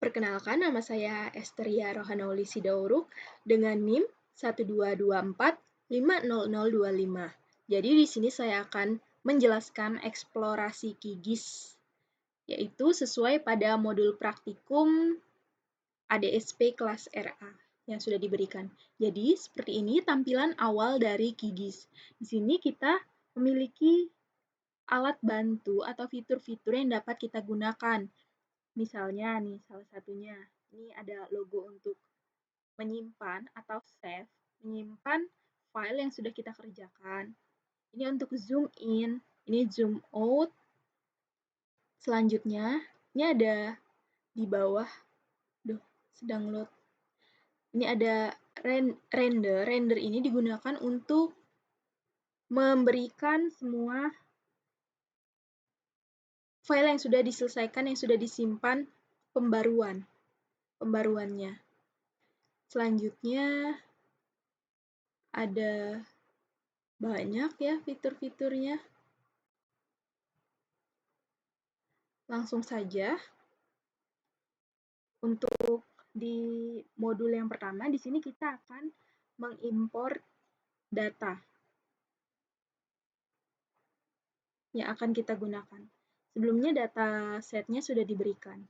Perkenalkan, nama saya Esteria Rohanauli Sidauruk dengan NIM 1224500025. Jadi di sini saya akan menjelaskan eksplorasi KIGIS, yaitu sesuai pada modul praktikum ADSP kelas RA yang sudah diberikan. Jadi seperti ini tampilan awal dari KIGIS. Di sini kita memiliki alat bantu atau fitur-fitur yang dapat kita gunakan. Misalnya nih, salah satunya, ini ada logo untuk menyimpan atau save, menyimpan file yang sudah kita kerjakan. Ini untuk zoom in, ini zoom out. Selanjutnya, ini ada di bawah, sedang load. Ini ada render. Render ini digunakan untuk memberikan semua file yang sudah diselesaikan, yang sudah disimpan, pembaruannya. Selanjutnya ada banyak ya fitur-fiturnya. Langsung saja untuk di modul yang pertama, di sini kita akan mengimpor data yang akan kita gunakan. Sebelumnya data setnya sudah diberikan.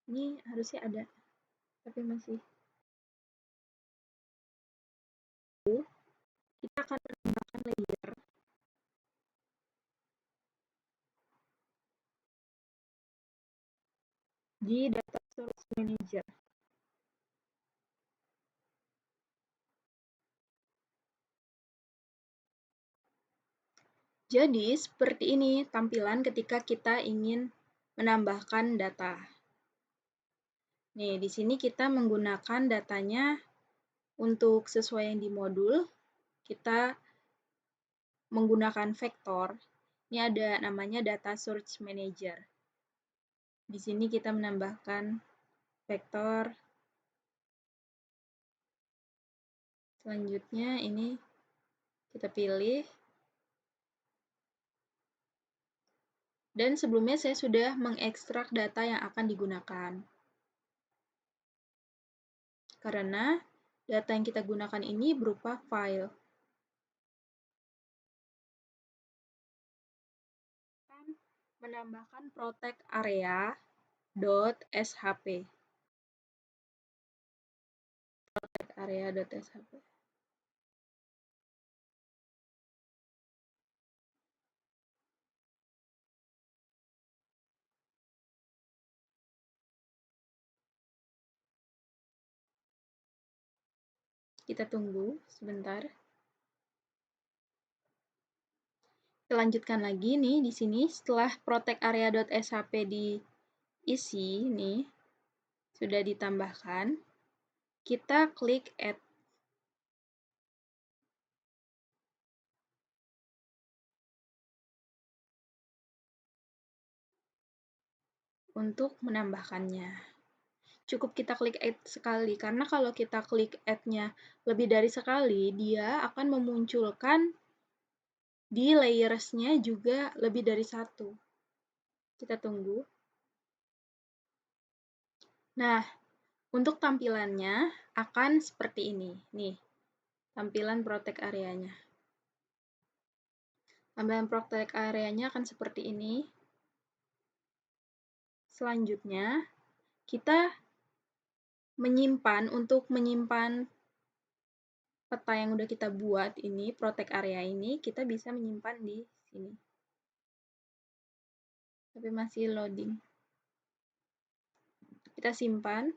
Ini harusnya ada, tapi masih. Kita akan menambahkan layer di data source manager. Jadi, seperti ini tampilan ketika kita ingin menambahkan data. Nih, di sini kita menggunakan datanya untuk sesuai yang di modul, kita menggunakan vektor. Ini ada namanya data source manager. Di sini kita menambahkan vektor. Selanjutnya ini kita pilih. Dan sebelumnya saya sudah mengekstrak data yang akan digunakan. Karena data yang kita gunakan ini berupa file. Menambahkan protect area.shp. Protect area.shp. Kita tunggu sebentar. Kita lanjutkan lagi nih di sini setelah protect area.shp diisi nih sudah ditambahkan, kita klik add. Untuk menambahkannya. Cukup kita klik add sekali, karena kalau kita klik add-nya lebih dari sekali, dia akan memunculkan di layers-nya juga lebih dari satu. Kita tunggu. Nah, untuk tampilannya akan seperti ini. Nih, tampilan protect area-nya. Tampilan protect area-nya akan seperti ini. Selanjutnya, kita untuk menyimpan peta yang udah kita buat ini, protect area ini, kita bisa menyimpan di sini. Tapi masih loading. Kita simpan.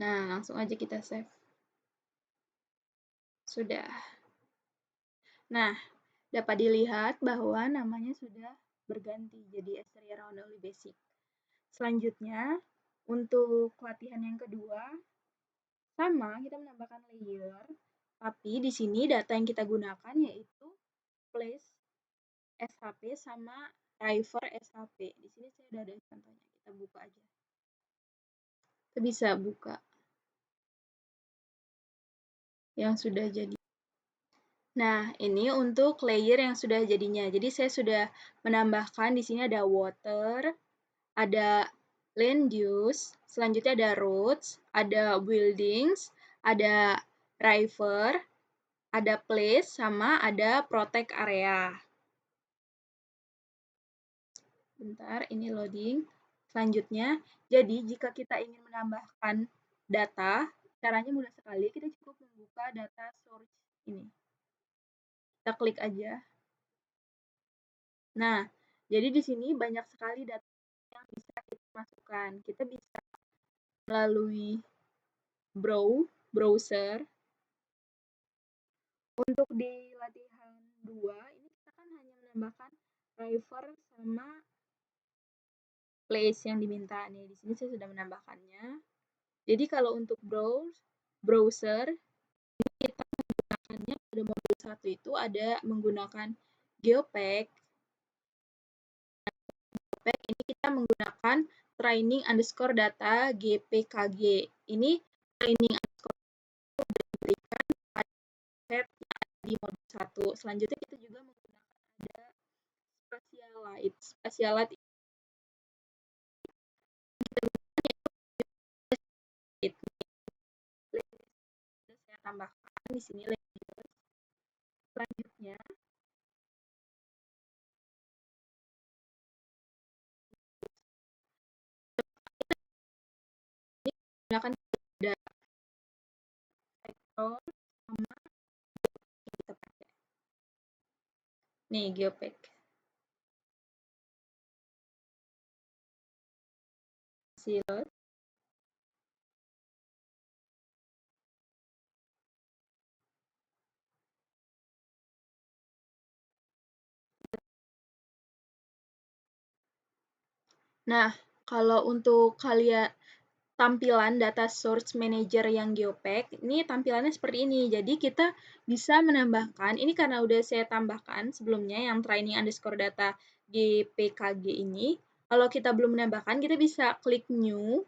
Nah, langsung aja kita save. Sudah. Nah, dapat dilihat bahwa namanya sudah berganti jadi Asteria Roundel Basic. Selanjutnya, untuk latihan yang kedua, sama kita menambahkan layer, tapi di sini data yang kita gunakan yaitu place SHP sama driver SHP. Di sini saya sudah ada contohnya, kita buka aja. Kita bisa buka yang sudah jadi. Nah, ini untuk layer yang sudah jadinya. Jadi saya sudah menambahkan di sini ada water, ada land use, selanjutnya ada roads, ada buildings, ada river, ada place, sama ada protect area. Bentar, ini loading. Selanjutnya, jadi jika kita ingin menambahkan data, caranya mudah sekali. Kita cukup membuka data source ini. Kita klik aja. Nah, jadi di sini banyak sekali data yang bisa kita masukkan. Kita bisa melalui browser. Untuk di latihan 2, ini kita kan hanya menambahkan river sama place yang diminta nih. Di sini saya sudah menambahkannya. Jadi kalau untuk browser, kita menggunakannya pada modul 1 itu ada menggunakan Geopack. Ini kita menggunakan training_data GPKG. Ini training underscore diberikan pada set yang di modul 1. Selanjutnya kita juga menggunakan ada Spatialite. Spatialite itu saya tambahkan di sini. Selanjutnya gunakan ada vektor sama kita pakai. Nih, Geopack. Silot. Nah, kalau untuk kalian tampilan data source manager yang Geopack, ini tampilannya seperti ini. Jadi kita bisa menambahkan, ini karena udah saya tambahkan sebelumnya yang training_data GPKG ini. Kalau kita belum menambahkan, kita bisa klik new,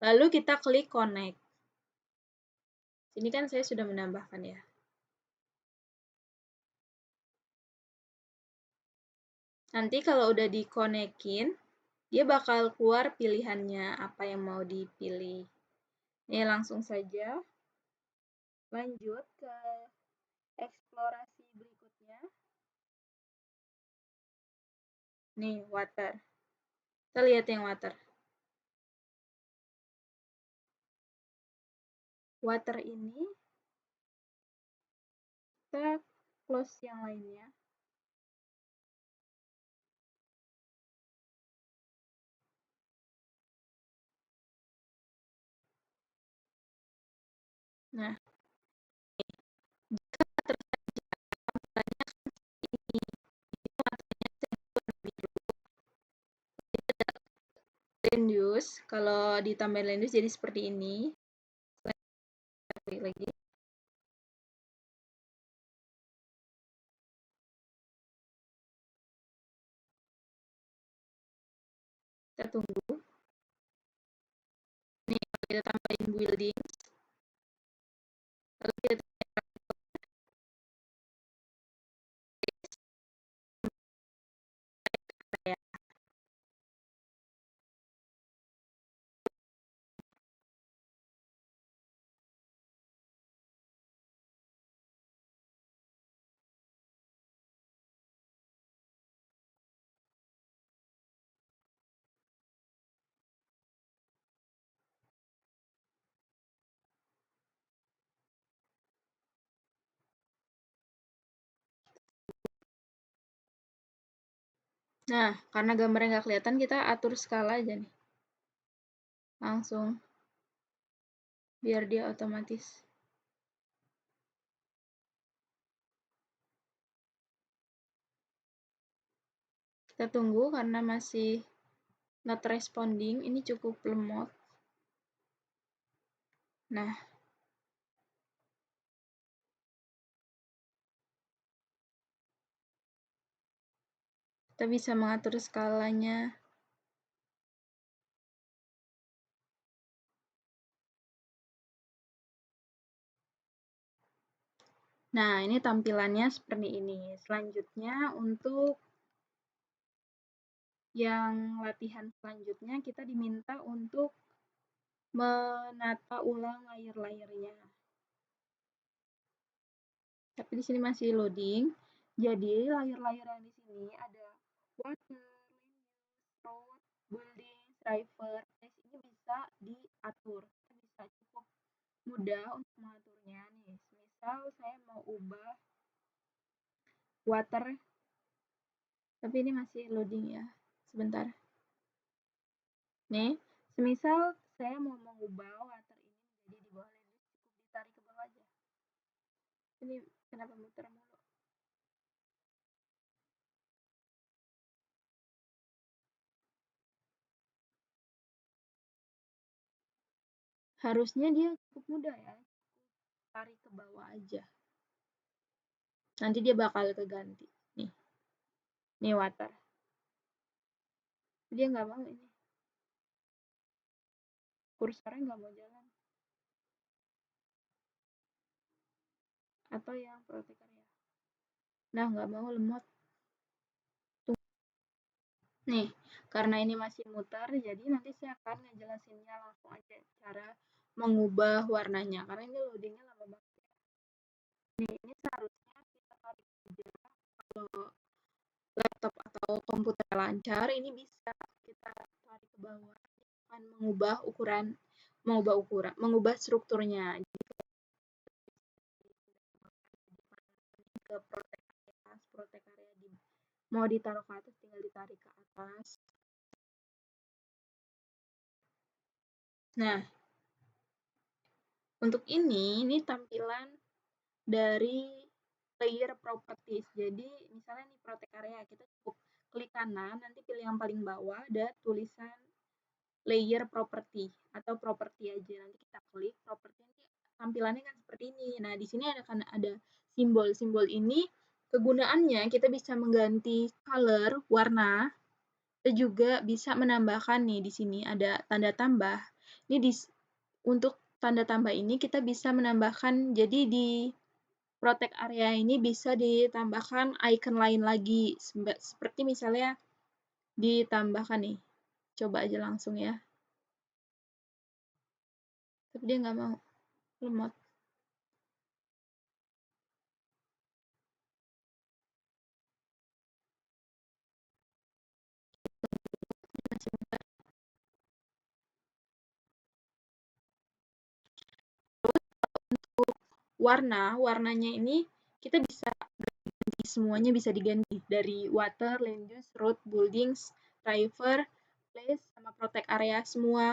lalu kita klik connect. Ini kan saya sudah menambahkan ya. Nanti kalau udah dikonekin, dia bakal keluar pilihannya apa yang mau dipilih. Ini langsung saja lanjut ke eksplorasi berikutnya. Nih, water. Kita lihat yang water. Water ini, kita close yang lainnya. Nah, jika tersaji tampilannya ini, matanya land use. Kalau ditambahin land use jadi seperti ini. Klik lagi. Kita tunggu. Nih, kita tambahin building. Lalu kita ya. Nah, karena gambarnya nggak kelihatan, kita atur skala aja nih. Langsung. biar dia otomatis. Kita tunggu karena masih not responding, ini cukup lemot. Nah, kita bisa mengatur skalanya. Nah, ini tampilannya seperti ini. Selanjutnya, untuk yang latihan selanjutnya, kita diminta untuk menata ulang layer-layernya. Tapi di sini masih loading. Jadi, layer-layer yang di sini ada water, road, building, driver. Ini bisa diatur. Kita bisa cukup mudah untuk mengaturnya nih. Misal saya mau ubah water, tapi ini masih loading ya. Sebentar. Nih, semisal saya mau mengubah water ini menjadi di bawah lens, cukup ditarik ke bawah aja. Ini kenapa muter mulu? Harusnya dia cukup mudah ya. Tarik ke bawah aja. Nanti dia bakal keganti. Nih water. Dia nggak mau ini. Kursornya nggak mau jalan. Atau yang proteker ya. Nah, nggak mau, lemot. Nih, karena ini masih muter, jadi nanti saya akan ngejelasinnya langsung aja cara mengubah warnanya. Karena ini loadingnya lama banget. Nih, ini seharusnya kita tarik aja. Kalau laptop atau komputer lancar, ini bisa kita tarik ke bawah. Akan mengubah strukturnya. Jadi ke protek area mau ditaruh ke atas, tinggal ditarik ke atas. Nah, untuk ini tampilan dari layer properties. Jadi, misalnya nih protek area, kita cukup klik kanan, nanti pilih yang paling bawah, ada tulisan layer property atau property aja. Nanti kita klik property, nanti tampilannya kan seperti ini. Nah, di sini ada simbol-simbol ini. Kegunaannya kita bisa mengganti color, warna. Kita juga bisa menambahkan nih di sini ada tanda tambah. Ini untuk tanda tambah ini kita bisa menambahkan, jadi di protect area ini bisa ditambahkan icon lain lagi. Seperti misalnya ditambahkan nih. Coba aja langsung ya. Tapi dia nggak mau. Lemot. Warnanya ini kita bisa ganti, semuanya bisa diganti dari water, land use, road, buildings, driver, place, sama protect area. Semua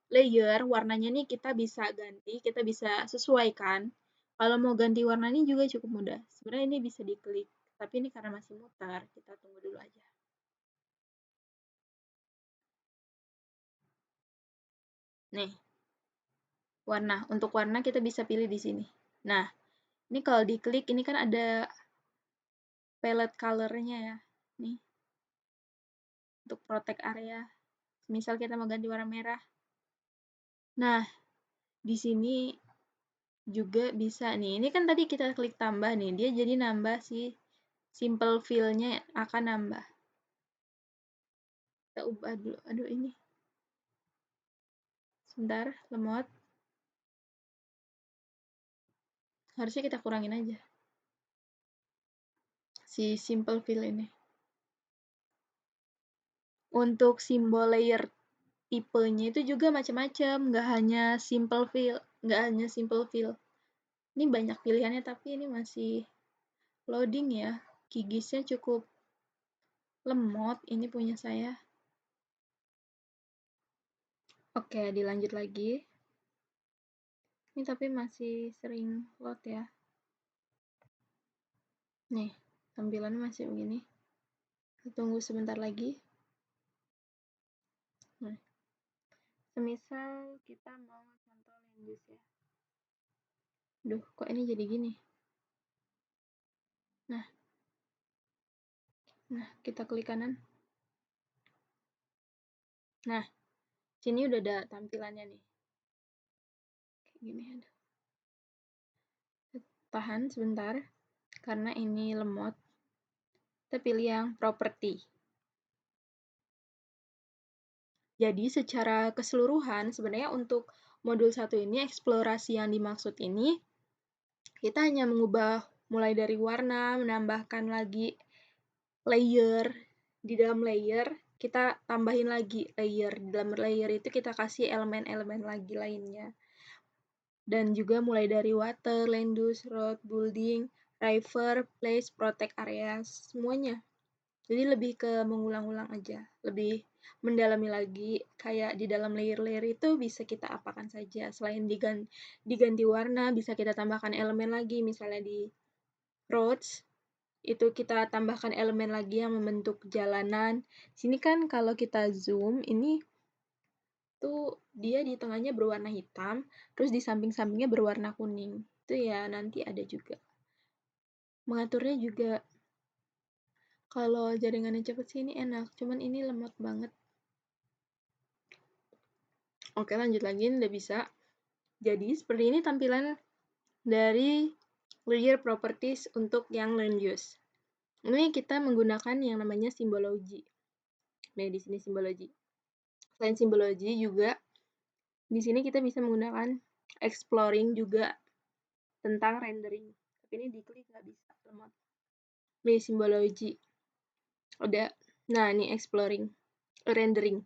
layer warnanya nih kita bisa ganti, kita bisa sesuaikan. Kalau mau ganti warna ini juga cukup mudah. Sebenarnya ini bisa diklik, tapi ini karena masih mutar, kita tunggu dulu aja. Nih, warna. Untuk warna kita bisa pilih di sini. Nah, ini kalau diklik, ini kan ada palette color-nya ya. Nih, untuk protect area. Misal kita mau ganti warna merah. Nah, di sini juga bisa nih. Ini kan tadi kita klik tambah nih, dia jadi nambah si simple fill-nya akan nambah. Kita ubah dulu. Aduh, ini. Sebentar, lemot. Harusnya kita kurangin aja. Si simple fill ini. Untuk simbol layer tipenya itu juga macam-macam, nggak hanya simple fill, Ini banyak pilihannya, tapi ini masih loading ya. Gigisnya cukup lemot ini punya saya. Oke, dilanjut lagi. Ini tapi masih sering load ya. Nih, tampilannya masih begini. Tunggu sebentar lagi. Nah, semisal kita mau contoh language ya. Duh, kok ini jadi gini? Nah, kita klik kanan. Nah, sini udah ada tampilannya nih. Kayak gini ada. Tahan sebentar, karena ini lemot. Kita pilih yang property. Jadi secara keseluruhan, sebenarnya untuk modul 1 ini, eksplorasi yang dimaksud ini, kita hanya mengubah mulai dari warna, menambahkan lagi layer. Di dalam layer, kita tambahin lagi layer. Di dalam layer itu kita kasih elemen-elemen lagi lainnya. Dan juga mulai dari water, land use, road, building, river, place, protect areas, semuanya. Jadi lebih ke mengulang-ulang aja, lebih mendalami lagi, kayak di dalam layer-layer itu bisa kita apakan saja. Selain diganti warna, bisa kita tambahkan elemen lagi, misalnya di roads, itu kita tambahkan elemen lagi yang membentuk jalanan. Sini kan kalau kita zoom, ini tuh dia di tengahnya berwarna hitam, terus di samping-sampingnya berwarna kuning. Itu ya nanti ada juga. Mengaturnya juga kalau jaringannya cepet sih ini enak, cuman ini lemot banget. Oke, lanjut lagi, udah bisa. Jadi, seperti ini tampilan dari layer properties untuk yang land use. Ini kita menggunakan yang namanya simbology. Nah, di sini simbology. Selain simbology juga, di sini kita bisa menggunakan exploring juga tentang rendering. Tapi ini diklik nggak bisa, lemot. Ini simbology. Udah. Nah, ini exploring. Rendering.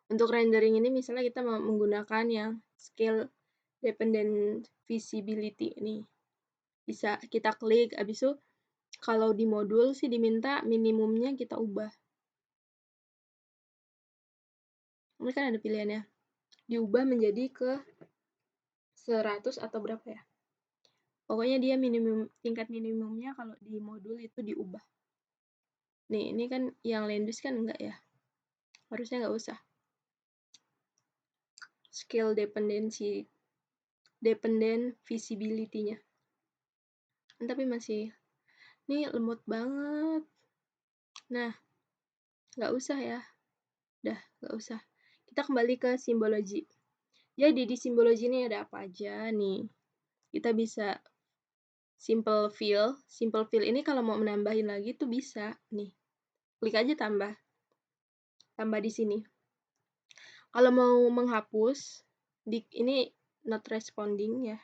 Untuk rendering ini misalnya kita mau menggunakan yang scale dependent visibility ini. Bisa kita klik, habis itu kalau di modul sih diminta minimumnya kita ubah. Ini kan ada pilihannya. Diubah menjadi ke 100 atau berapa ya. Pokoknya dia tingkat minimumnya kalau di modul itu diubah. Nih, ini kan yang Landus kan enggak ya. Harusnya nggak usah. Scale dependent visibility-nya. Tapi masih, ini lemot banget. Nah, nggak usah ya. Udah, nggak usah. Kita kembali ke simbology. Jadi di simbology ini ada apa aja nih? Kita bisa simple fill. Simple fill ini kalau mau menambahin lagi tuh bisa nih. Klik aja tambah. Tambah di sini. Kalau mau menghapus, ini not responding ya.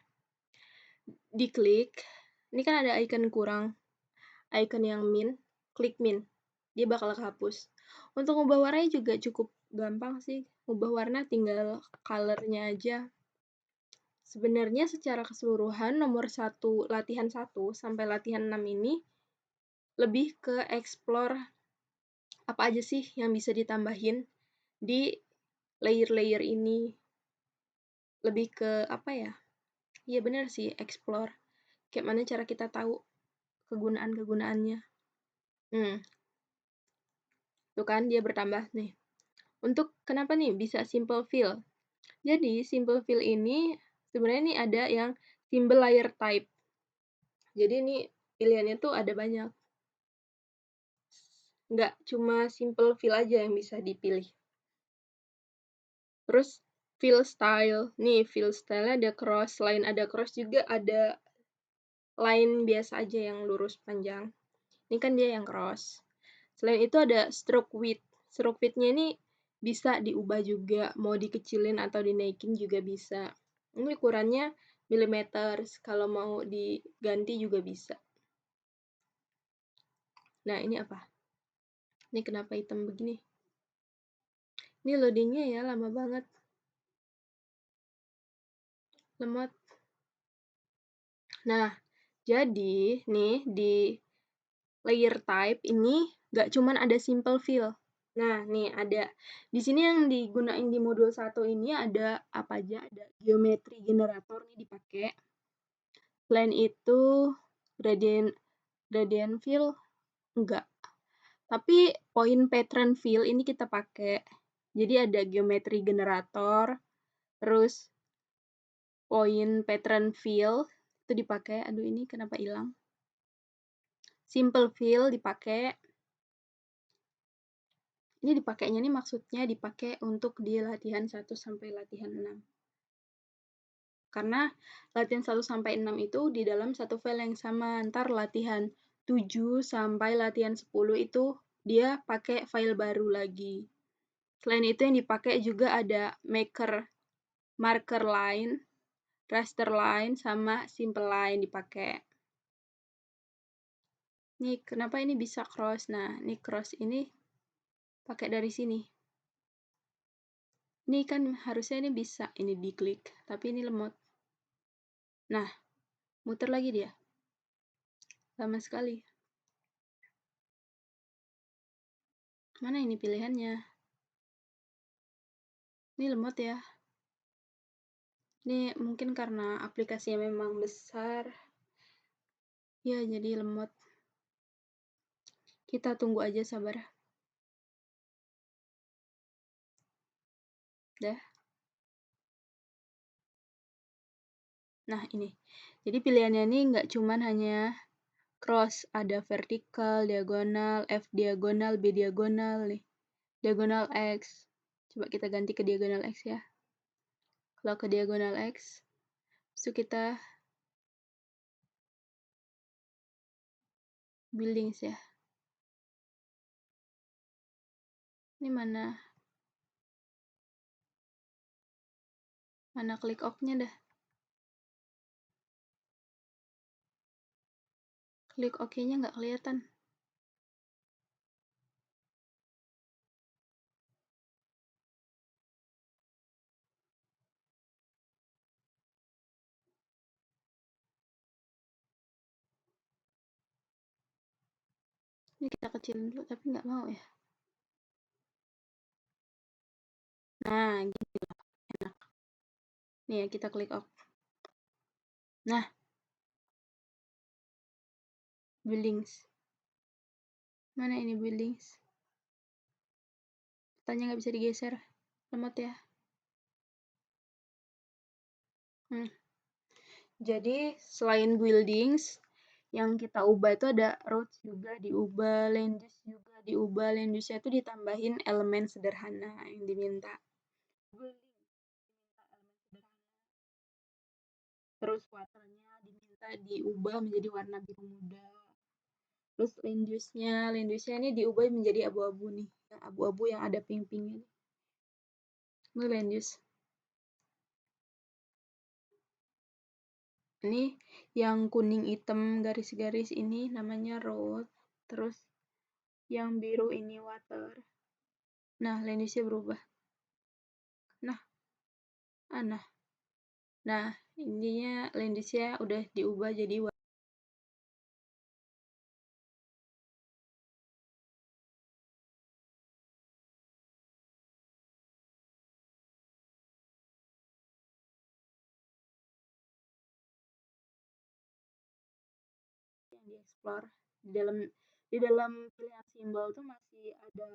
Diklik. Ini kan ada icon kurang. Icon yang min. Klik min. Dia bakal kehapus. Untuk ubah warnanya juga cukup gampang sih. Ubah warna tinggal color-nya aja. Sebenarnya secara keseluruhan nomor 1, latihan 1 sampai latihan 6 ini lebih ke explore apa aja sih yang bisa ditambahin di layer-layer ini. Lebih ke apa ya? Iya benar sih, explore. Kayak mana cara kita tahu kegunaan-kegunaannya. Tuh kan dia bertambah nih. Untuk kenapa nih bisa simple fill? Jadi simple fill ini sebenarnya nih ada yang symbol layer type. Jadi ini pilihannya tuh ada banyak. Nggak cuma simple fill aja yang bisa dipilih. Terus fill style. Nih fill style ada cross. Selain ada cross juga ada line biasa aja yang lurus panjang. Ini kan dia yang cross. Selain itu ada stroke width. Stroke width-nya ini bisa diubah juga. Mau dikecilin atau dinaikin juga bisa. Ini ukurannya milimeter. Kalau mau diganti juga bisa. Nah, ini apa? Ini kenapa hitam begini? Ini loadingnya ya, lama banget. Lemot. Nah, jadi nih di layer type ini nggak cuman ada simple fill. Nah, nih ada di sini yang digunain di modul 1 ini ada apa aja? Ada geometri generator nih dipakai. Selain itu gradient gradient fill enggak. Tapi point pattern fill ini kita pakai. Jadi ada geometri generator, terus point pattern fill itu dipakai. Aduh, ini kenapa hilang? Simple fill dipakai. Ini dipakainya nih maksudnya dipakai untuk di latihan 1 sampai latihan 6. Karena latihan 1 sampai 6 itu di dalam satu file yang sama. Ntar latihan 7 sampai latihan 10 itu dia pakai file baru lagi. Selain itu yang dipakai juga ada marker line, raster line, sama simple line dipakai. Nih, kenapa ini bisa cross? Nah, ini cross ini pakai dari sini. Ini kan harusnya ini bisa, ini diklik, tapi ini lemot. Nah, muter lagi dia. Lama sekali. Mana ini pilihannya? Ini lemot ya. Ini mungkin karena aplikasinya memang besar. Ya, jadi lemot. Kita tunggu aja sabar. Dah. Nah, ini. Jadi pilihannya ini nggak cuman hanya cross, ada vertikal, diagonal, F diagonal, B diagonal nih. Diagonal X. Coba kita ganti ke diagonal X ya. Kalau ke diagonal X, itu kita buildings ya. Ini mana? Mana klik OK-nya dah. Klik OK-nya nggak kelihatan. Ini kita kecilin dulu, tapi nggak mau ya. Nah, gini lah, enak. Nih ya, kita klik OK. Nah, buildings. Mana ini buildings? Tanya nggak bisa digeser. Lemot ya. Jadi, selain buildings, yang kita ubah itu ada roads juga diubah, land use juga diubah. Land use-nya itu ditambahin elemen sederhana yang diminta. Building diminta elemen sederhana. Terus waternya diminta diubah menjadi warna biru muda. Terus land use-nya ini diubah menjadi abu-abu nih. Yang abu-abu yang ada pink-pinknya. Ini land use. Ini yang kuning hitam garis-garis ini namanya road. Terus yang biru ini water. Nah, land use-nya berubah. Nah, nah, ininya land use-nya udah diubah jadi yang dieksplor. Di dalam pilihan simbol tuh masih ada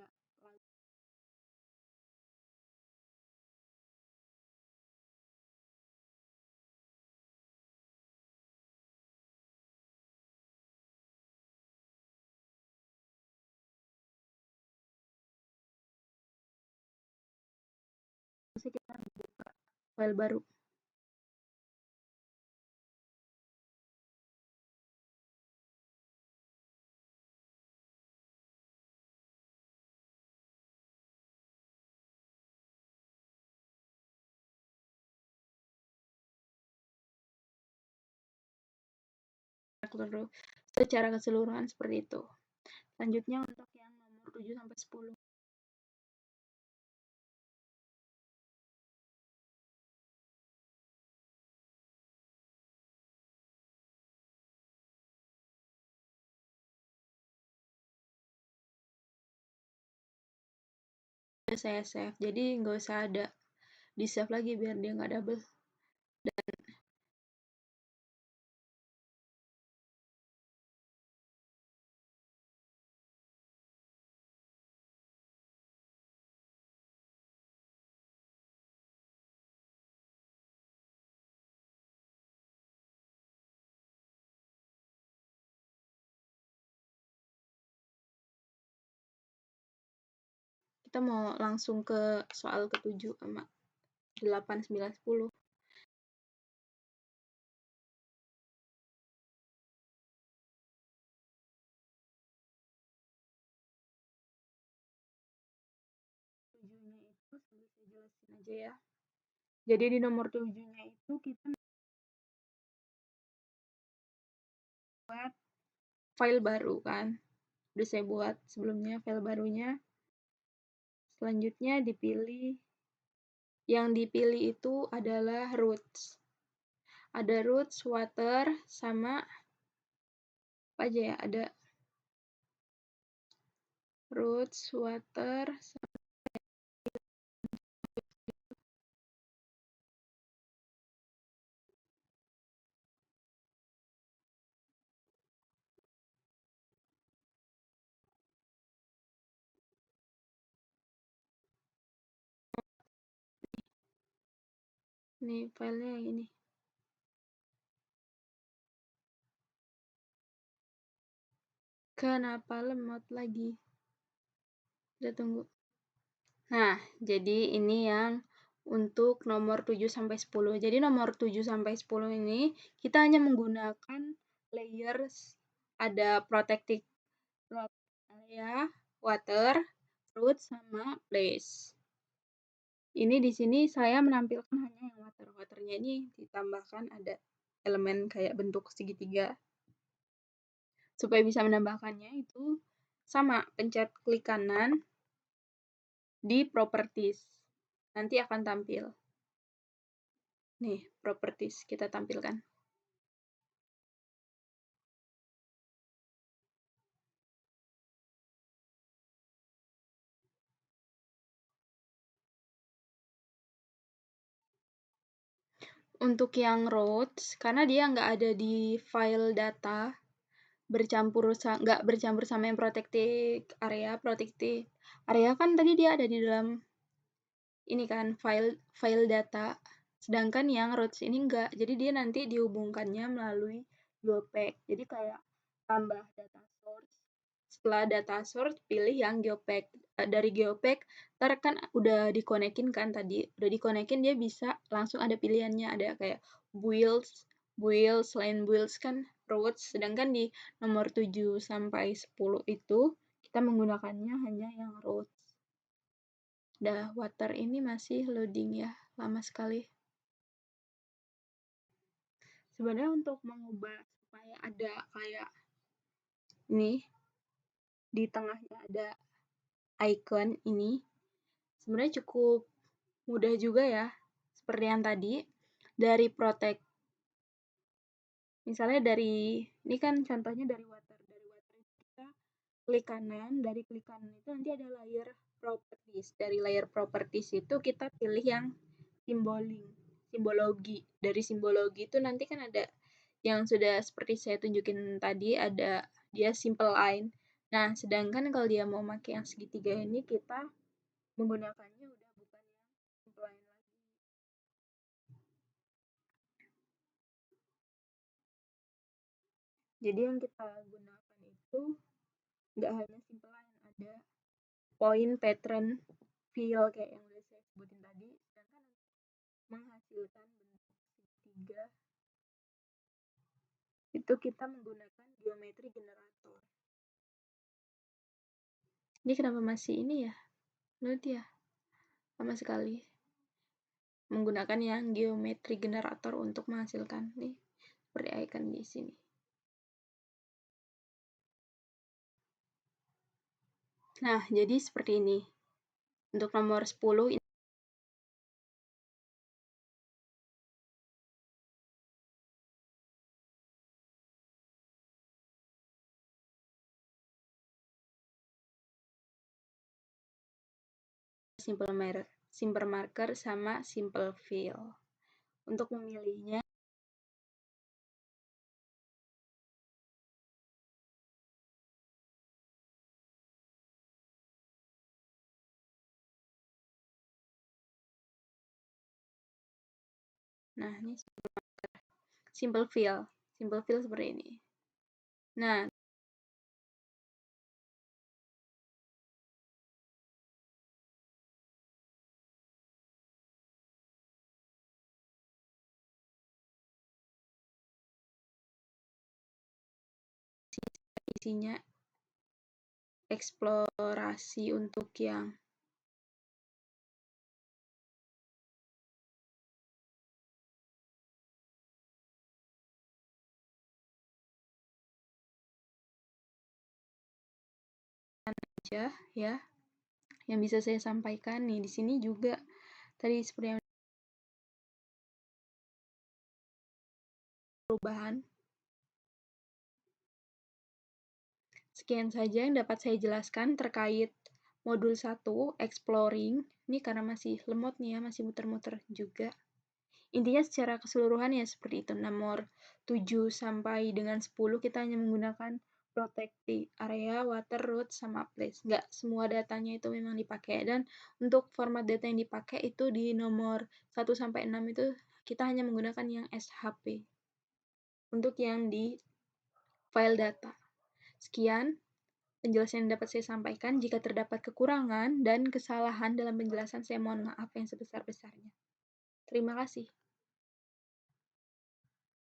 masih kita buka file baru. Secara keseluruhan seperti itu. Selanjutnya untuk yang nomor 7 sampai 10. saya save, jadi nggak usah ada di save lagi biar dia nggak double. Kita mau langsung ke soal ke-7 sama 8, 9, 10. Tujuhnya itu sambil saya jelasin aja ya. Jadi di nomor 7-nya itu kita buat file baru kan. Udah saya buat sebelumnya file barunya. Selanjutnya dipilih, yang dipilih itu adalah roots. Ada roots, water, sama apa aja ya? Ada roots, water, nih filenya yang ini. Kenapa lemot lagi? Kita tunggu. Nah, jadi ini yang untuk nomor 7 sampai 10. Jadi nomor 7 sampai 10 ini kita hanya menggunakan layers, ada protective area, water, root, sama place. Ini di sini saya menampilkan hanya yang water. Waternya ini ditambahkan ada elemen kayak bentuk segitiga. Supaya bisa menambahkannya itu sama, pencet klik kanan di properties. Nanti akan tampil. Nih, properties kita tampilkan. Untuk yang roads, karena dia nggak ada di file data, nggak bercampur sama yang protected area. Protected area kan tadi dia ada di dalam ini kan file data, sedangkan yang roads ini enggak. Jadi dia nanti dihubungkannya melalui geopack. Jadi kayak tambah data source. Setelah data source pilih yang geopack. Dari geopack ntar kan udah dikonekin kan tadi, udah dikonekin dia bisa langsung ada pilihannya, ada kayak builds, line builds kan roads, sedangkan di nomor 7 sampai 10 itu kita menggunakannya hanya yang roads. Dah, water ini masih loading ya, lama sekali. Sebenarnya untuk mengubah supaya ada kayak ini, di tengahnya ada icon ini, sebenarnya cukup mudah juga ya. Seperti yang tadi, dari protect. Misalnya dari, ini kan contohnya dari water. Dari water itu kita klik kanan, dari klik kanan itu nanti ada layer properties. Dari layer properties itu kita pilih yang simbologi. Dari simbologi itu nanti kan ada yang sudah seperti saya tunjukin tadi, ada dia simple line. Nah, sedangkan kalau dia mau pakai yang segitiga ini, kita menggunakannya udah bukan yang simple line lagi. Jadi yang kita gunakan itu nggak hanya simple line, ada point, pattern, fill kayak yang udah saya sebutin tadi. Sedangkan untuk menghasilkan bentuk segitiga itu kita menggunakan geometri generator. Ini kenapa masih ini ya? Load ya? Sama sekali. Menggunakan yang geometri generator untuk menghasilkan nih seperti icon di sini. Nah, jadi seperti ini. Untuk nomor 10 simple marker sama simple fill. Untuk memilihnya, nah ini simple fill seperti ini. Nah, isinya eksplorasi untuk yang aja ya, yang bisa saya sampaikan nih di sini juga tadi seperti yang perubahan. Sekian saja yang dapat saya jelaskan terkait modul 1 exploring. Ini karena masih lemot nih ya, masih muter-muter juga. Intinya secara keseluruhan ya seperti itu. Nomor 7 sampai dengan 10 kita hanya menggunakan protected area, water, root, sama place. Nggak semua datanya itu memang dipakai. Dan untuk format data yang dipakai itu di nomor 1 sampai 6 itu kita hanya menggunakan yang SHP. Untuk yang di file data. Sekian penjelasan yang dapat saya sampaikan. Jika terdapat kekurangan dan kesalahan dalam penjelasan, saya mohon maaf yang sebesar-besarnya. Terima kasih.